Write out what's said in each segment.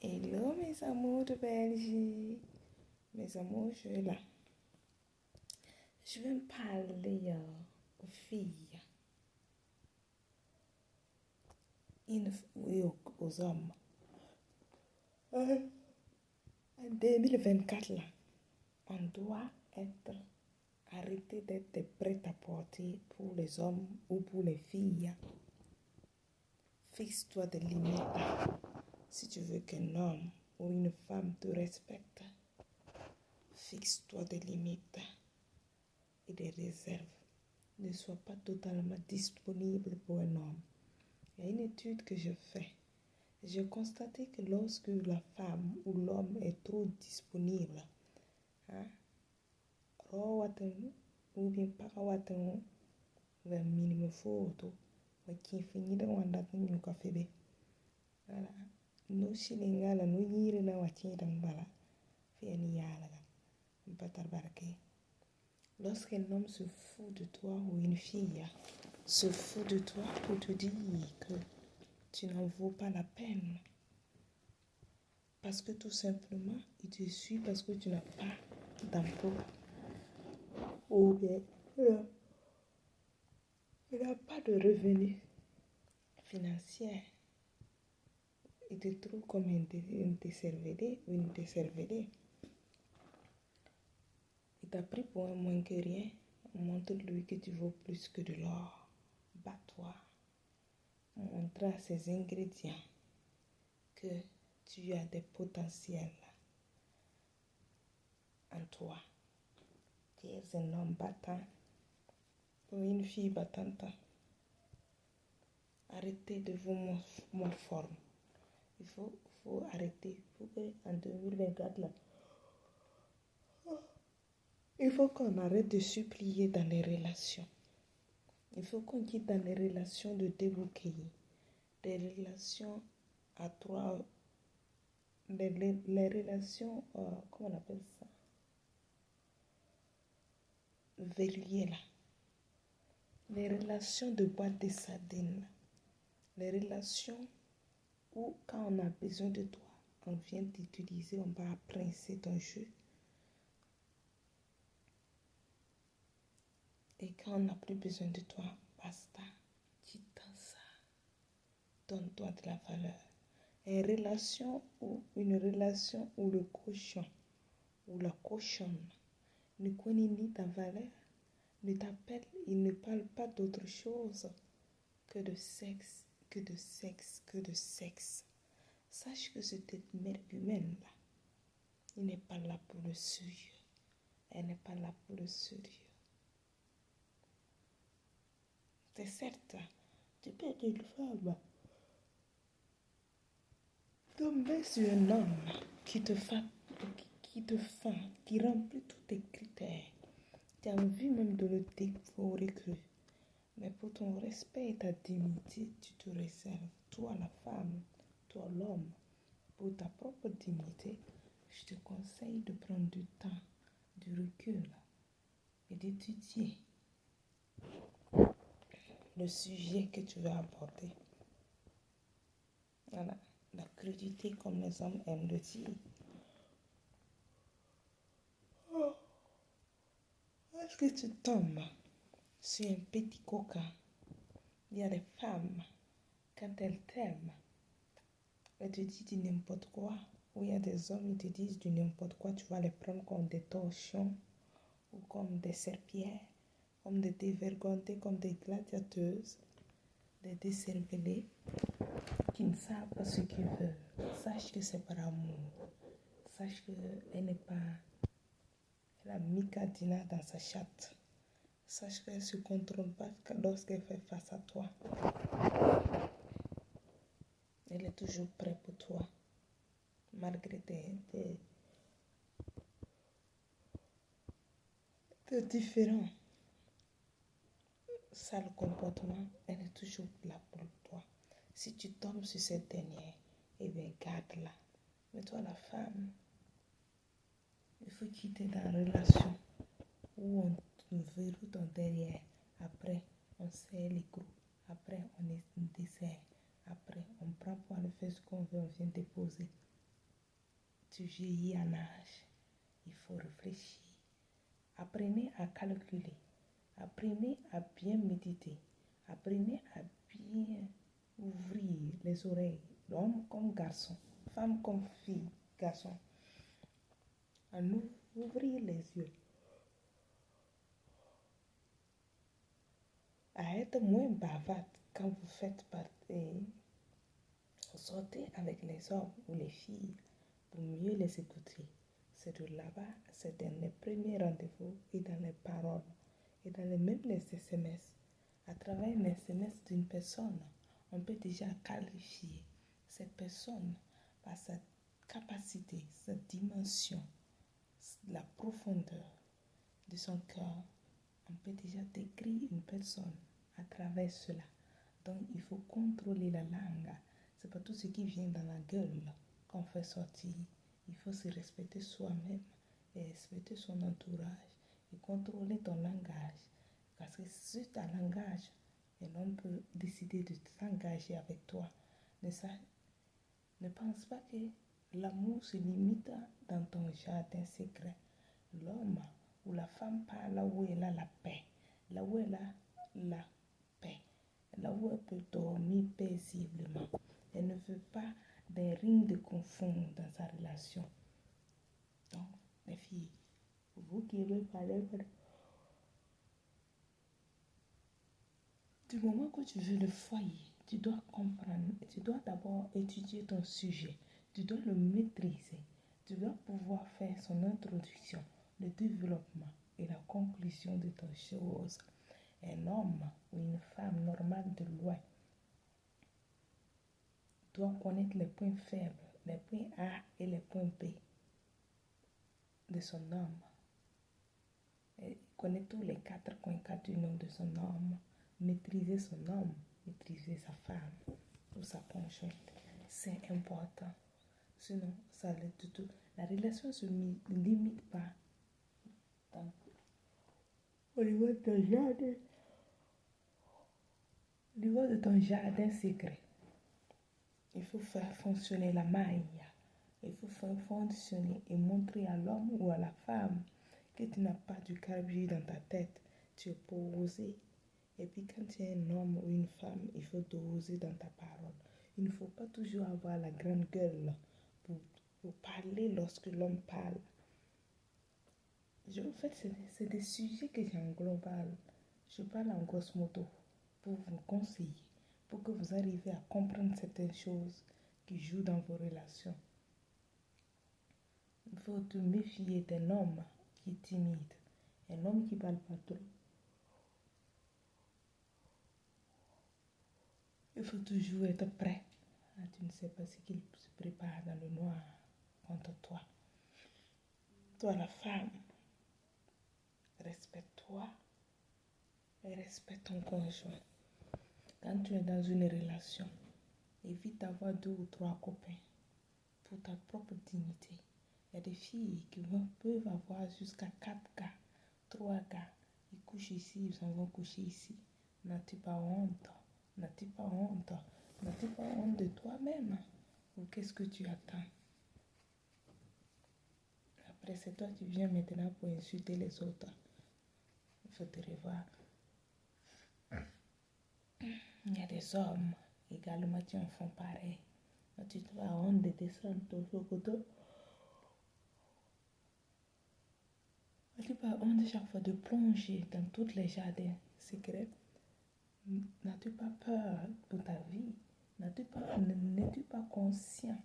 Hello mes amours de Belgique, mes amours, je suis là. Je vais me parler aux filles et aux hommes. En 2024, là, on doit arrêter d'être des prêt-à-porter pour les hommes ou pour les filles. Fixe-toi des limites. Si tu veux qu'un homme ou une femme te respecte, fixe-toi des limites et des réserves. Ne sois pas totalement disponible pour un homme. Il y a une étude que je fais. J'ai constaté que lorsque la femme ou l'homme est trop disponible, ou bien pas le minimum photo, qui finit de wanda ñu ko febe. Voilà. No shilingala no yiri na wacce dan bala. Fieni yala. Batar barke. Lorsqu'un homme se fout de toi ou une fille se fout de toi pour te dire que tu n'en vaux pas la peine, parce que tout simplement, il te suit parce que tu n'as pas d'emploi, ou bien il n'a pas de revenus financiers. Il te trouve comme un décervelé ou une décervelée. Il t'a pris pour un moins que rien. Montre-lui que tu vaux plus que de l'or. Bats-toi. Montre à ses ingrédients que tu as des potentiels en toi. Tu es un homme battant ou une fille battante. Arrêtez de vous morformer. Il faut arrêter. Il faut qu'en 2024, là, il faut qu'on arrête de supplier dans les relations. Il faut qu'on quitte dans les relations de débouquer. Des relations à trois. Les relations, comment on appelle ça? Verrouillées là. Les relations de boîte de sardines. Les relations où quand on a besoin de toi, on vient t'utiliser, on va apprécier ton jeu. Et quand on n'a plus besoin de toi, basta, quitte ça, donne-toi de la valeur. Une relation où le cochon ou la cochonne ne connaît ni ta valeur, ne t'appelle, il ne parle pas d'autre chose que de sexe, que de sexe, que de sexe. Sache que cette mère humaine-là, il n'est pas là pour le sérieux. Elle n'est pas là pour le sérieux. C'est certes, tu peux être une femme, tomber sur un homme qui te fend, qui remplit tous tes critères. Tu as envie même de le dévorer cru. Mais pour ton respect et ta dignité, tu te réserves. Toi la femme, toi l'homme, pour ta propre dignité, je te conseille de prendre du temps, du recul et d'étudier le sujet que tu vas aborder. Voilà, la crudité comme les hommes aiment le dire. Est-ce que tu tombes sur un petit coca? Il y a des femmes, quand elles t'aiment, elles te disent du n'importe quoi. Ou il y a des hommes, ils te disent du n'importe quoi. Tu vas les prendre comme des torchons ou comme des serpillères, comme des dévergondées, comme des gladiateuses, des décervelés qui ne savent pas ce qu'ils veulent. Sache que c'est par amour. Sache qu'elle n'est pas la Mikadina dans sa chatte. Sache qu'elle ne se contrôle pas lorsqu'elle fait face à toi. Elle est toujours prête pour toi. Malgré tes différents sales comportements, elle est toujours là pour toi. Si tu tombes sur cette dernière, eh bien garde-la. Mais toi la femme, il faut quitter dans la relation où on verrouille ton derrière. Après, on serre les coups. Après, on dessert. Après, on prend pour aller faire ce qu'on veut, on vient déposer. tu vieillis en âge. Il faut réfléchir. Apprenez à calculer. Apprenez à bien méditer. Apprenez à bien ouvrir les oreilles, homme comme garçon, femme comme fille, garçon. À nous ouvrir les yeux. À être moins bavarde quand vous faites partie. Sortez avec les hommes ou les filles pour mieux les écouter. C'est de là-bas, c'est dans les premiers rendez-vous et dans les paroles et dans même les SMS. À travers les SMS d'une personne, on peut déjà qualifier cette personne par sa capacité, sa dimension, la profondeur de son cœur. On peut déjà décrire une personne à travers cela. Donc, il faut contrôler la langue. C'est pas tout ce qui vient dans la gueule qu'on fait sortir. Il faut se respecter soi-même et respecter son entourage et contrôler ton langage. Parce que sur ta langage, un homme peut décider de s'engager avec toi. Ne pense pas que l'amour se limite dans ton jardin secret. L'homme ou la femme parle là où elle a la paix, là où elle a la paix, là où elle peut dormir paisiblement. Elle ne veut pas des rings de confort dans sa relation. Donc, les filles, vous qui aimez parler, du moment que tu veux le foyer, tu dois comprendre, tu dois d'abord étudier ton sujet, tu dois le maîtriser, tu dois pouvoir faire son introduction, le développement et la conclusion de ton chose. Un homme ou une femme normale de loin doit connaître les points faibles, les points A et les points B de son homme. Et connaître tous les 4.4 du nom de son homme, maîtriser son homme, maîtriser sa femme ou sa conjointe. C'est important. Sinon, ça l'aide tout. La relation ne se limite pas au niveau de ton jardin. Au niveau de ton jardin secret. Il faut faire fonctionner la maille. Il faut faire fonctionner et montrer à l'homme ou à la femme que tu n'as pas du carburant dans ta tête. Tu es posé. Et puis quand tu es un homme ou une femme, il faut doser dans ta parole. Il ne faut pas toujours avoir la grande gueule pour parler lorsque l'homme parle. En fait, c'est des sujets que j'englobe. Je parle en grosso modo pour vous conseiller, pour que vous arriviez à comprendre certaines choses qui jouent dans vos relations. Il faut te méfier d'un homme qui est timide, un homme qui parle pas trop. Il faut toujours être prêt. Tu ne sais pas ce qu'il se prépare dans le noir contre toi. Toi, la femme, respecte-toi et respecte ton conjoint. Quand tu es dans une relation, évite d'avoir 2 ou 3 copains pour ta propre dignité. Il y a des filles qui peuvent avoir jusqu'à 4 gars, 3 gars. Ils couchent ici, ils s'en vont coucher ici. N'as-tu pas honte? N'as-tu pas honte? N'as-tu pas honte de toi-même? Ou qu'est-ce que tu attends? Après, c'est toi qui viens maintenant pour insulter les autres. Il faut te revoir. Il y a des hommes également qui en font pareil. Tu te as honte de descendre ton photo. Tu n'as pas honte chaque fois de plonger dans tous les jardins secrets. N'as-tu pas peur pour ta vie? N'es-tu pas conscient?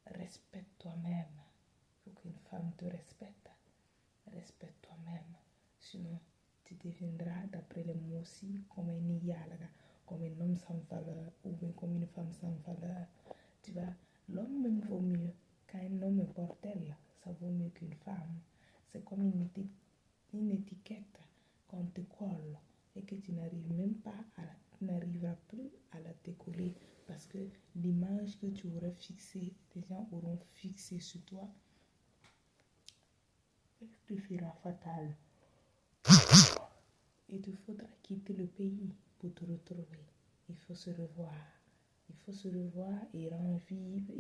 Respecte toi-même. Il faut qu'une femme te respecte. Respecte toi-même. Sinon, tu deviendras, d'après les mots aussi, comme un iyalga, comme un homme sans valeur ou bien comme une femme sans valeur. Tu vois, l'homme même vaut mieux. Quand un homme est mortel, ça vaut mieux qu'une femme. C'est comme une étiquette qu'on te colle et que tu n'arriveras plus à la décoller parce que l'image que tu aurais fixée, les gens auront fixé sur toi, te sera fatale. Il te faudra quitter le pays pour te retrouver. Il faut se revoir. Il faut se revoir et rendre vive